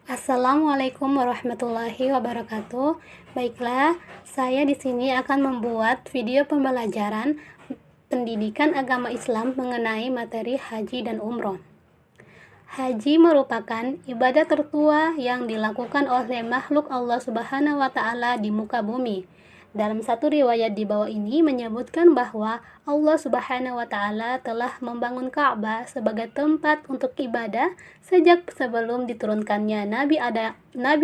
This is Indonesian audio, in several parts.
Assalamualaikum warahmatullahi wabarakatuh. Baiklah, saya di sini akan membuat video pembelajaran pendidikan agama Islam mengenai materi haji dan umroh. Haji merupakan ibadah tertua yang dilakukan oleh makhluk Allah Subhanahu wa Ta'ala di muka bumi. Dalam satu riwayat di bawah ini menyebutkan bahwa Allah Subhanahu wa Ta'ala telah membangun Ka'bah sebagai tempat untuk ibadah sejak sebelum diturunkannya Nabi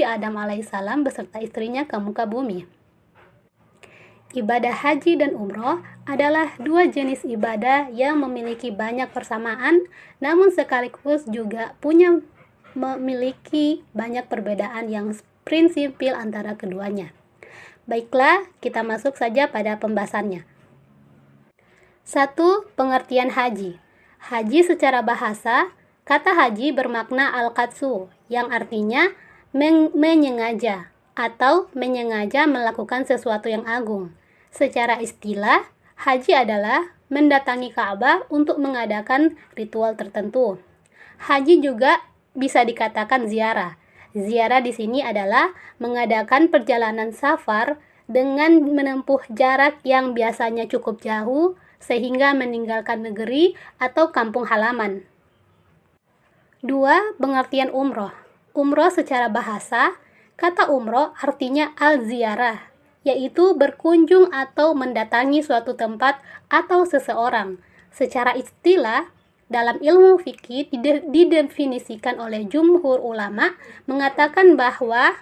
Adam alaihissalam beserta istrinya ke muka bumi. Ibadah haji dan umroh adalah dua jenis ibadah yang memiliki banyak persamaan, namun sekaligus juga memiliki banyak perbedaan yang prinsipil antara keduanya. Baiklah, kita masuk saja pada pembahasannya. 1. Pengertian haji. Haji secara bahasa, kata haji bermakna al-qadsu, yang artinya menyengaja atau menyengaja melakukan sesuatu yang agung. Secara istilah, haji adalah mendatangi Ka'bah untuk mengadakan ritual tertentu. Haji juga bisa dikatakan ziarah. Ziarah di sini adalah mengadakan perjalanan safar dengan menempuh jarak yang biasanya cukup jauh sehingga meninggalkan negeri atau kampung halaman. 2. Pengertian umroh. Umroh secara bahasa, kata umroh artinya al-ziarah, yaitu berkunjung atau mendatangi suatu tempat atau seseorang. Secara istilah, dalam ilmu fikih didefinisikan oleh jumhur ulama mengatakan bahwa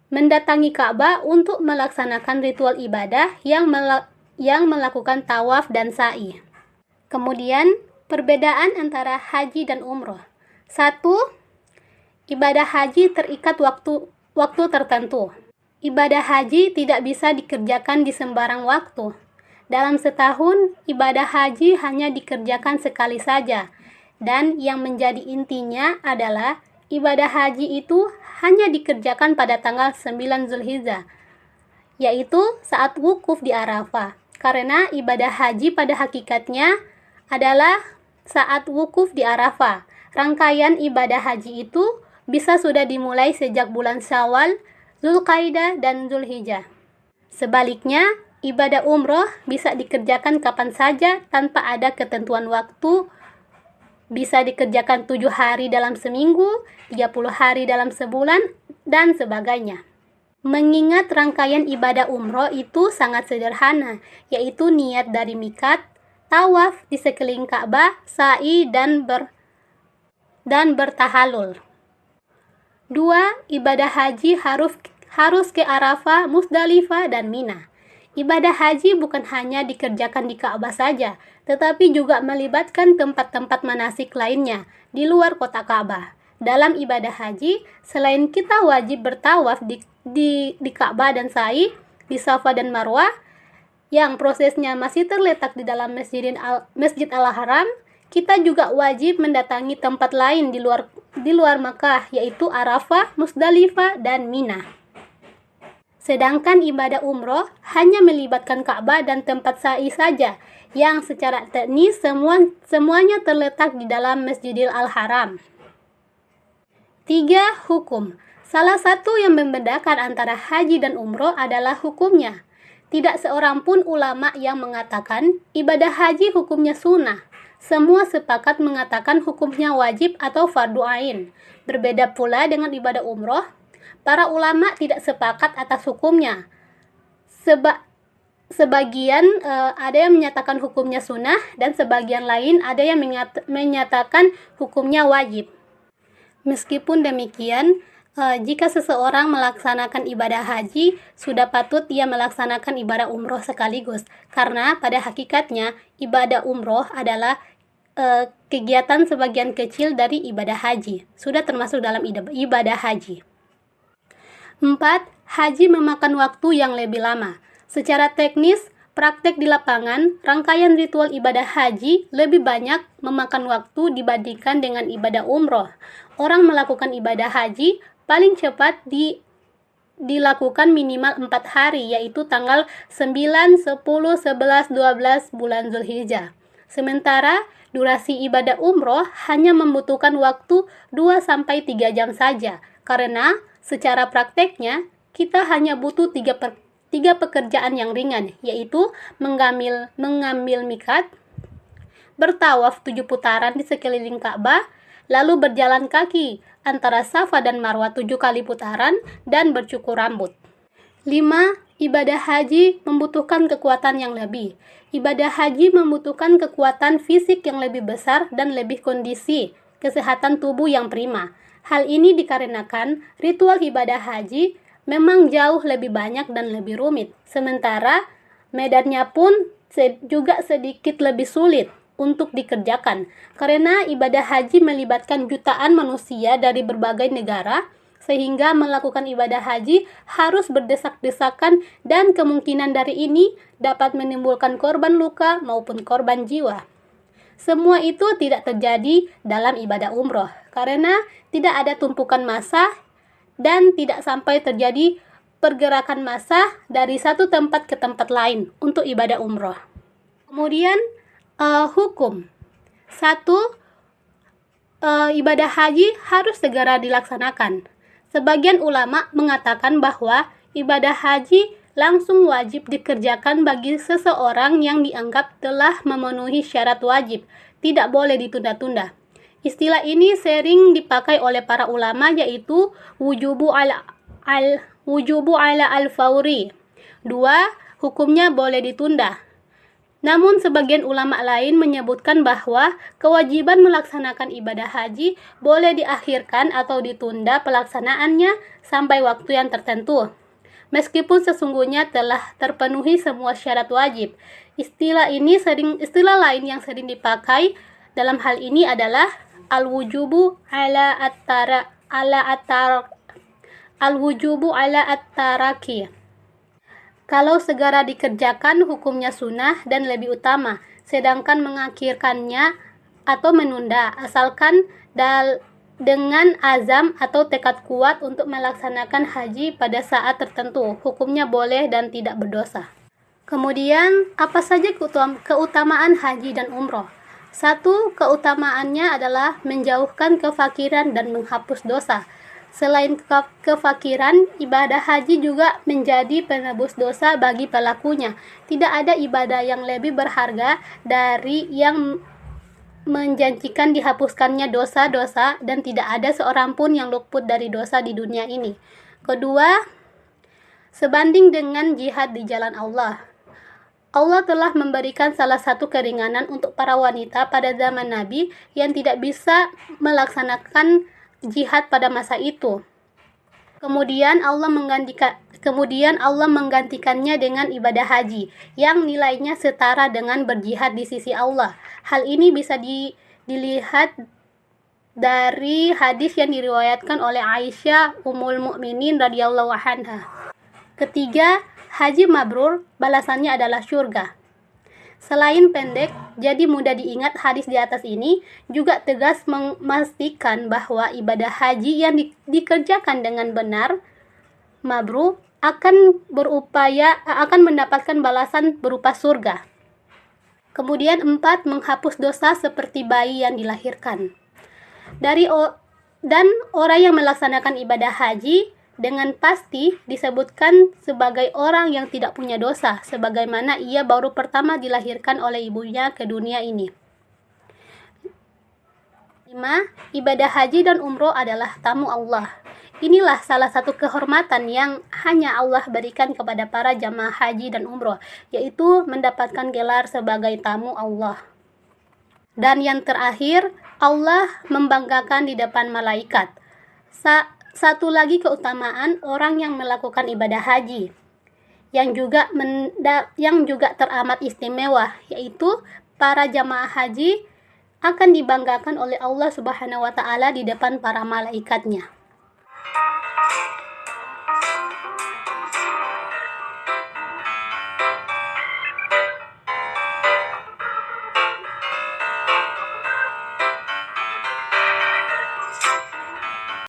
mendatangi Ka'bah untuk melaksanakan ritual ibadah yang melakukan tawaf dan sa'i. Kemudian, perbedaan antara haji dan umroh. 1. Ibadah haji terikat waktu tertentu. Ibadah haji tidak bisa dikerjakan di sembarang waktu. Dalam setahun, ibadah haji hanya dikerjakan sekali saja, dan yang menjadi intinya adalah ibadah haji itu hanya dikerjakan pada tanggal 9 Zulhijjah, yaitu saat wukuf di Arafah, karena ibadah haji pada hakikatnya adalah saat wukuf di Arafah. Rangkaian ibadah haji itu bisa sudah dimulai sejak bulan Syawal, Zulqaidah, dan Zulhijjah. Sebaliknya, ibadah umroh bisa dikerjakan kapan saja tanpa ada ketentuan waktu. Bisa dikerjakan 7 hari dalam seminggu, 30 hari dalam sebulan, dan sebagainya. Mengingat rangkaian ibadah umroh itu sangat sederhana, yaitu niat dari miqat, tawaf di sekeliling Ka'bah, sa'i, dan bertahalul. 2. Ibadah haji harus ke Arafah, Musdalifah, dan Mina. Ibadah haji bukan hanya dikerjakan di Ka'bah saja, tetapi juga melibatkan tempat-tempat manasik lainnya di luar kota Ka'bah. Dalam ibadah haji, selain kita wajib bertawaf di Ka'bah dan sa'i di Safa dan Marwah, yang prosesnya masih terletak di dalam Masjid Al-Haram, kita juga wajib mendatangi tempat lain di luar Makkah, yaitu Arafah, Musdalifah, dan Mina. Sedangkan ibadah umroh hanya melibatkan Ka'bah dan tempat sa'i saja, yang secara teknis semuanya terletak di dalam Masjidil Al-Haram. 3. Hukum. Salah satu yang membedakan antara haji dan umroh adalah hukumnya. Tidak seorang pun ulama yang mengatakan ibadah haji hukumnya sunnah. Semua sepakat mengatakan hukumnya wajib atau fardu ain. Berbeda pula dengan ibadah umroh. Para ulama tidak sepakat atas hukumnya. Sebagian ada yang menyatakan hukumnya sunnah dan sebagian lain ada yang menyatakan hukumnya wajib. Meskipun demikian, Jika seseorang melaksanakan ibadah haji, sudah patut ia melaksanakan ibadah umroh sekaligus, karena pada hakikatnya ibadah umroh adalah kegiatan sebagian kecil dari ibadah haji, sudah termasuk dalam ibadah haji. 4. Haji memakan waktu yang lebih lama. Secara teknis, praktek di lapangan, rangkaian ritual ibadah haji lebih banyak memakan waktu dibandingkan dengan ibadah umroh. Orang melakukan ibadah haji paling cepat dilakukan minimal 4 hari, yaitu tanggal 9, 10, 11, 12 bulan Zulhijjah. Sementara durasi ibadah umroh hanya membutuhkan waktu 2-3 jam saja, karena secara prakteknya kita hanya butuh 3 pekerjaan yang ringan, yaitu mengambil miqat, bertawaf 7 putaran di sekeliling Ka'bah, lalu berjalan kaki antara Safa dan Marwah 7 kali putaran, dan bercukur rambut. 5. Ibadah haji membutuhkan kekuatan yang lebih. Ibadah haji membutuhkan kekuatan fisik yang lebih besar dan lebih kondisi kesehatan tubuh yang prima. Hal ini dikarenakan ritual ibadah haji memang jauh lebih banyak dan lebih rumit, sementara medannya pun juga sedikit lebih sulit untuk dikerjakan, karena ibadah haji melibatkan jutaan manusia dari berbagai negara, sehingga melakukan ibadah haji harus berdesak-desakan, dan kemungkinan dari ini dapat menimbulkan korban luka maupun korban jiwa. Semua itu tidak terjadi dalam ibadah umroh, karena tidak ada tumpukan massa dan tidak sampai terjadi pergerakan massa dari satu tempat ke tempat lain untuk ibadah umroh. Kemudian hukum. 1. Ibadah haji harus segera dilaksanakan. Sebagian ulama mengatakan bahwa ibadah haji langsung wajib dikerjakan bagi seseorang yang dianggap telah memenuhi syarat wajib, tidak boleh ditunda-tunda. Istilah ini sering dipakai oleh para ulama, yaitu wujubu ala al-fauri. 2. Hukumnya boleh ditunda. Namun sebagian ulama lain menyebutkan bahwa kewajiban melaksanakan ibadah haji boleh diakhirkan atau ditunda pelaksanaannya sampai waktu yang tertentu, meskipun sesungguhnya telah terpenuhi semua syarat wajib. Istilah lain yang sering dipakai dalam hal ini adalah al-wujubu ala at-taraki. Kalau segera dikerjakan hukumnya sunnah dan lebih utama, sedangkan mengakhirkannya atau menunda, asalkan dengan azam atau tekad kuat untuk melaksanakan haji pada saat tertentu, hukumnya boleh dan tidak berdosa. Kemudian, apa saja keutamaan haji dan umroh? 1. Keutamaannya adalah menjauhkan kefakiran dan menghapus dosa. Selain kefakiran, ibadah haji juga menjadi penebus dosa bagi pelakunya. Tidak ada ibadah yang lebih berharga dari yang menjanjikan dihapuskannya dosa-dosa, dan tidak ada seorang pun yang luput dari dosa di dunia ini. Kedua, sebanding dengan jihad di jalan Allah. Allah telah memberikan salah satu keringanan untuk para wanita pada zaman Nabi yang tidak bisa melaksanakan jihad pada masa itu. Kemudian Allah menggantikannya dengan ibadah haji yang nilainya setara dengan berjihad di sisi Allah. Hal ini bisa dilihat dari hadis yang diriwayatkan oleh Aisyah Ummul Mukminin radhiyallahu anha. Ketiga, haji mabrur balasannya adalah surga. Selain pendek, jadi mudah diingat, hadis di atas ini juga tegas memastikan bahwa ibadah haji yang dikerjakan dengan benar, mabrur, akan mendapatkan balasan berupa surga. Kemudian 4, menghapus dosa seperti bayi yang dilahirkan. Dan orang yang melaksanakan ibadah haji dengan pasti disebutkan sebagai orang yang tidak punya dosa, sebagaimana ia baru pertama dilahirkan oleh ibunya ke dunia ini. 5. Ibadah haji dan umroh adalah tamu Allah. Inilah salah satu kehormatan yang hanya Allah berikan kepada para jamaah haji dan umroh, yaitu mendapatkan gelar sebagai tamu Allah. Dan yang terakhir, Allah membanggakan di depan malaikat. satu lagi keutamaan orang yang melakukan ibadah haji yang juga teramat istimewa, yaitu para jamaah haji akan dibanggakan oleh Allah Subhanahu wa taala di depan para malaikatnya.